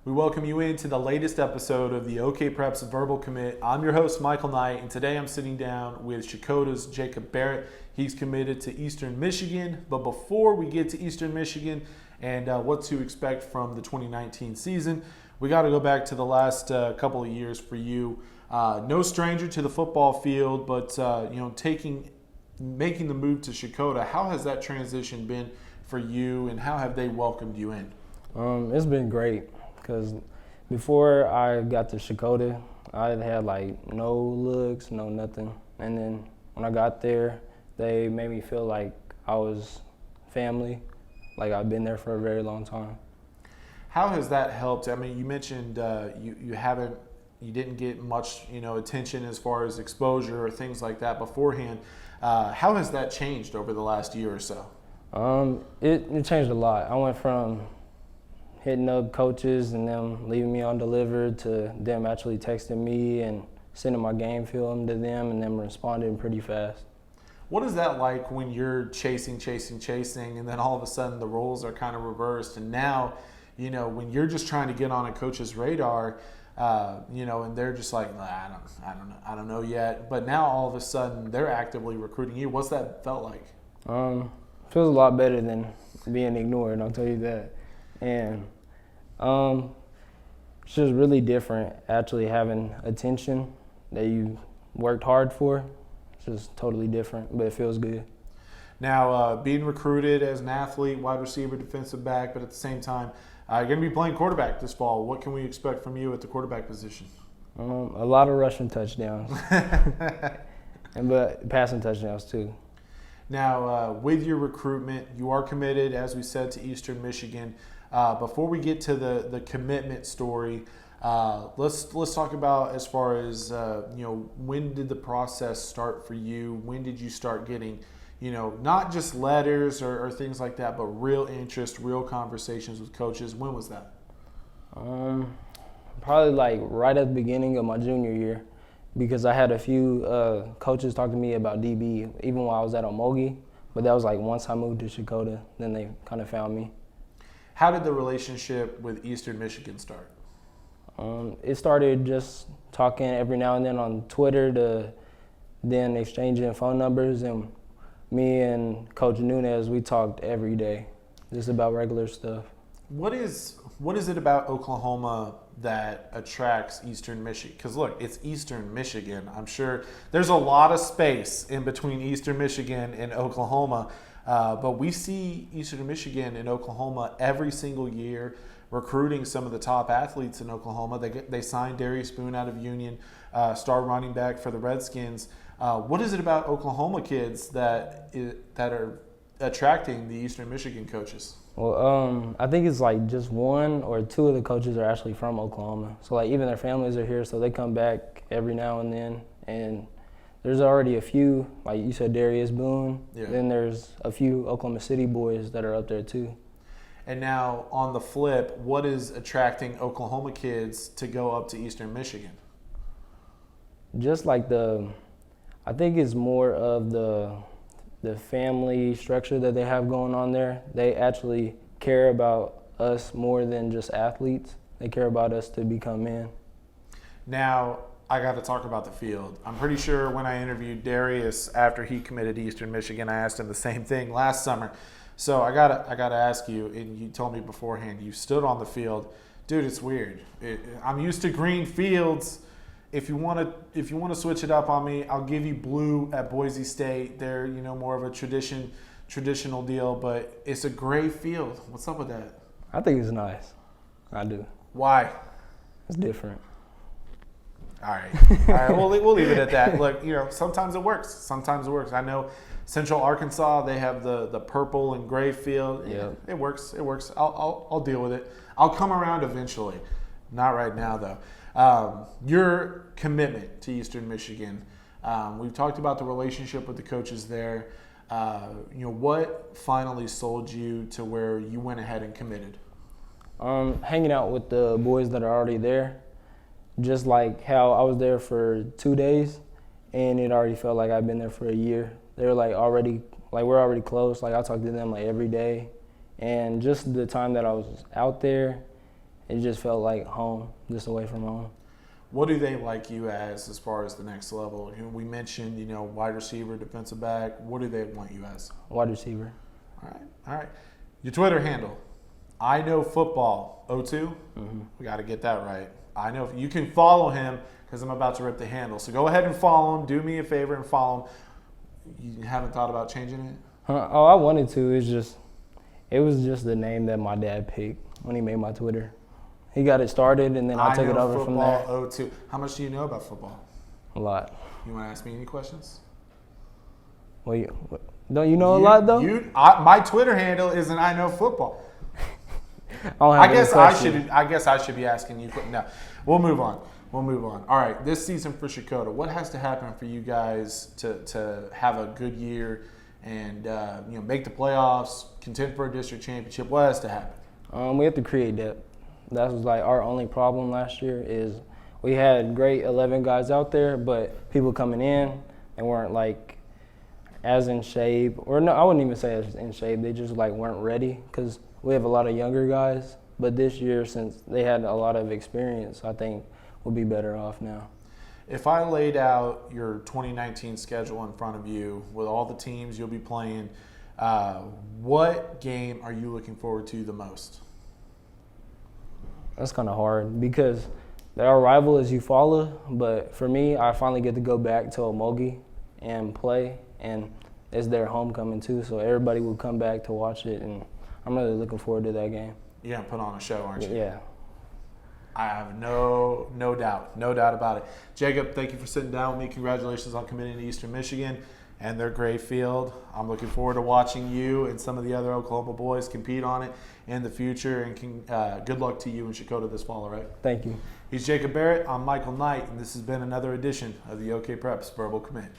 We welcome you into the latest episode of the OKPreps Verbal Commit. I'm your host, Michael Knight, and today I'm sitting down with Shakota's Jacob Barrett. He's committed to Eastern Michigan. But before we get to Eastern Michigan and what to expect from the 2019 season, we got to go back to the last couple of years for you. No stranger to the football field, but making the move to Shakota. How has that transition been for you, and how have they welcomed you in? It's been great. Because before I got to Shakota, I had no looks, no nothing. And then when I got there, they made me feel like I was family, like I've been there for a very long time. How has that helped? I mean, you mentioned you didn't get much attention as far as exposure or things like that beforehand. How has that changed over the last year or so? It changed a lot. I went from hitting up coaches and them leaving me undelivered to them actually texting me and sending my game film to them and them responding pretty fast. What is that like when you're chasing, and then all of a sudden the roles are kind of reversed, and now, when you're just trying to get on a coach's radar, and they're just like, I don't know yet, but now all of a sudden they're actively recruiting you. What's that felt like? Feels a lot better than being ignored, I'll tell you that. And it's just really different actually having attention that you worked hard for. It's just totally different, but it feels good. Now, being recruited as an athlete, wide receiver, defensive back, but at the same time, you're going to be playing quarterback this fall. What can we expect from you at the quarterback position? A lot of rushing touchdowns, but passing touchdowns too. Now, with your recruitment, you are committed, as we said, to Eastern Michigan. Before we get to the commitment story, let's talk about as far as when did the process start for you? When did you start getting not just letters or things like that, but real interest, real conversations with coaches? When was that? Probably right at the beginning of my junior year, because I had a few coaches talk to me about DB even while I was at Omogi, but that was once I moved to Shakota, then they kind of found me. How did the relationship with Eastern Michigan start? It started just talking every now and then on Twitter to then exchanging phone numbers, and me and Coach Nunez, we talked every day just about regular stuff. What is it about Oklahoma that attracts Eastern Michigan? Because look, it's Eastern Michigan. I'm sure there's a lot of space in between Eastern Michigan and Oklahoma. But we see Eastern Michigan and Oklahoma every single year recruiting some of the top athletes in Oklahoma. They signed Darius Boone out of Union, star running back for the Redskins. What is it about Oklahoma kids that are attracting the Eastern Michigan coaches? Well, I think it's just one or two of the coaches are actually from Oklahoma. So even their families are here, so they come back every now and then. And there's already a few, like you said, Darius Boone. Yeah. Then there's a few Oklahoma City boys that are up there too. And now on the flip, what is attracting Oklahoma kids to go up to Eastern Michigan? Just I think it's more of the family structure that they have going on there. They actually care about us more than just athletes. They care about us to become men. Now, I got to talk about the field. I'm pretty sure when I interviewed Darius after he committed to Eastern Michigan, I asked him the same thing last summer. So I gotta ask you, and you told me beforehand, you stood on the field. Dude, it's weird. I'm used to green fields. If you want to switch it up on me, I'll give you blue at Boise State. They're more of a traditional deal, but it's a gray field. What's up with that? I think it's nice. I do. Why? It's different. All right. We'll leave it at that. Look, sometimes it works. Sometimes it works. I know Central Arkansas, they have the purple and gray field. Yeah. It works. I'll deal with it. I'll come around eventually. Not right now, though. Your commitment to Eastern Michigan. We've talked about the relationship with the coaches there. What finally sold you to where you went ahead and committed? Hanging out with the boys that are already there. Just like how I was there for 2 days, and it already felt like I've been there for a year. They're we're already close. I talk to them every day, and just the time that I was out there, it just felt like home, just away from home. What do they like you as far as the next level? We mentioned, wide receiver, defensive back. What do they want you as? Wide receiver. All right. Your Twitter handle, I know football 02. Mm-hmm. We got to get that right. I know you can follow him because I'm about to rip the handle. So go ahead and follow him. Do me a favor and follow him. You haven't thought about changing it? Oh, I wanted to. It was just the name that my dad picked when he made my Twitter. He got it started, and then I took it over from there. Football 02. How much do you know about football? A lot. You want to ask me any questions? Well, don't you know a lot though? My Twitter handle isn't I know football. I guess I should be asking you. No, we'll move on. All right, this season for Shakota, what has to happen for you guys to have a good year and make the playoffs, contend for a district championship? What has to happen? We have to create depth. That was like our only problem last year is we had great 11 guys out there, but people coming in, they weren't like as in shape, or no, I wouldn't even say as in shape. They just like weren't ready because we have a lot of younger guys. But this year, since they had a lot of experience, I think we'll be better off now. If I laid out your 2019 schedule in front of you with all the teams you'll be playing, what game are you looking forward to the most? That's kind of hard because our rival is Eufaula, but for me, I finally get to go back to Omogi and play, and it's their homecoming too, so everybody will come back to watch it, and I'm really looking forward to that game. You're going to put on a show, aren't you? Yeah. I have no doubt about it. Jacob, thank you for sitting down with me. Congratulations on committing to Eastern Michigan and their great field. I'm looking forward to watching you and some of the other Oklahoma boys compete on it in the future. And good luck to you in Shakota this fall, all right? Thank you. He's Jacob Barrett. I'm Michael Knight, and this has been another edition of the OKPreps Verbal Commit.